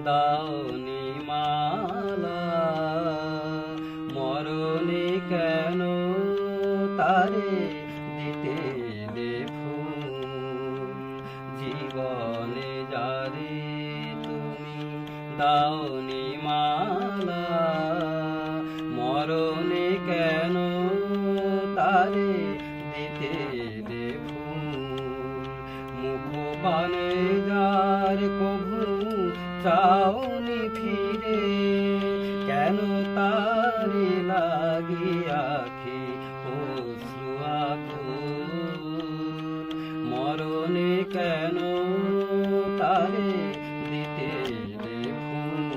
দাওনি মালা মরণে কেন তারে দিতে দে ফুল জীবনে যারে তুমি দাওনি মালা মরণে কেন তারে দিতে দে ফুল মুখপানে যার কভু চাওনি ফিরে কেন তারে লাগি আখি অশ্রু আকুল মরণে কেন তারে দিতে দে ফুল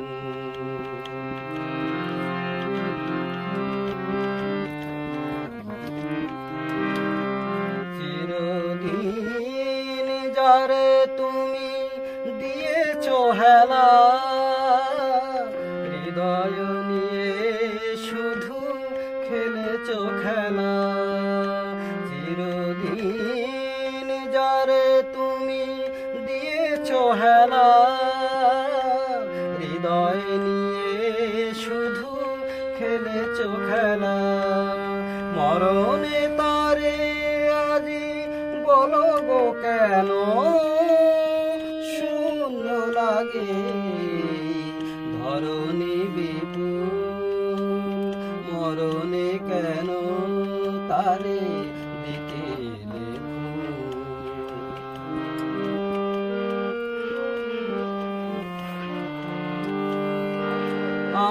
চিরদিন যারে তুমি দিয়েছো হেলা হৃদয় নিয়ে শুধু খেলেছো খেলা চিরদিন যারে তুমি দিয়েছো হেলা হৃদয় নিয়ে শুধু খেলেছো খেলা মরণে তারে আজি বলো গো কেন শূন্য লাগে ধরণী বিপুল মরণে কেন তারে দিতে দে ফুল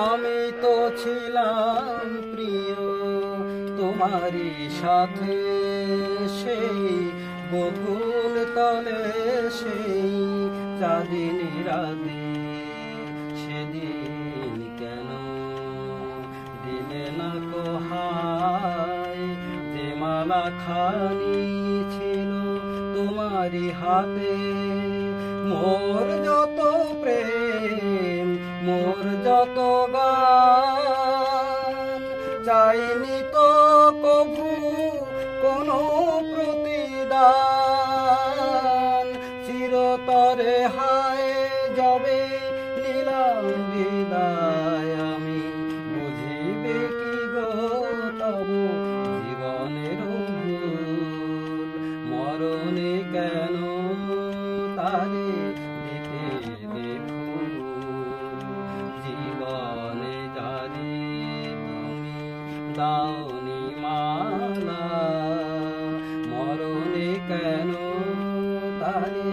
আমি তো ছিলাম প্রিয় তোমারই সাথে সেই বকুল তলে সেই চাঁদিনী রাতে সেদিন কেন দিলে না কোহায় যে মালা খানি ছিল তোমারই হাতে মোর যত প্রেম মোর যত গান চাইনি তো কভু কোনো প্রতিদান চিরতরে হায় যবে নিলাম বিদায় আমি বুঝিবে কি গো তব জীবনের ভুল মরণে কেন তারে দিতে দে ফুল জীবনে যারে তুমি দাওনি মালা মরণে কেন তারে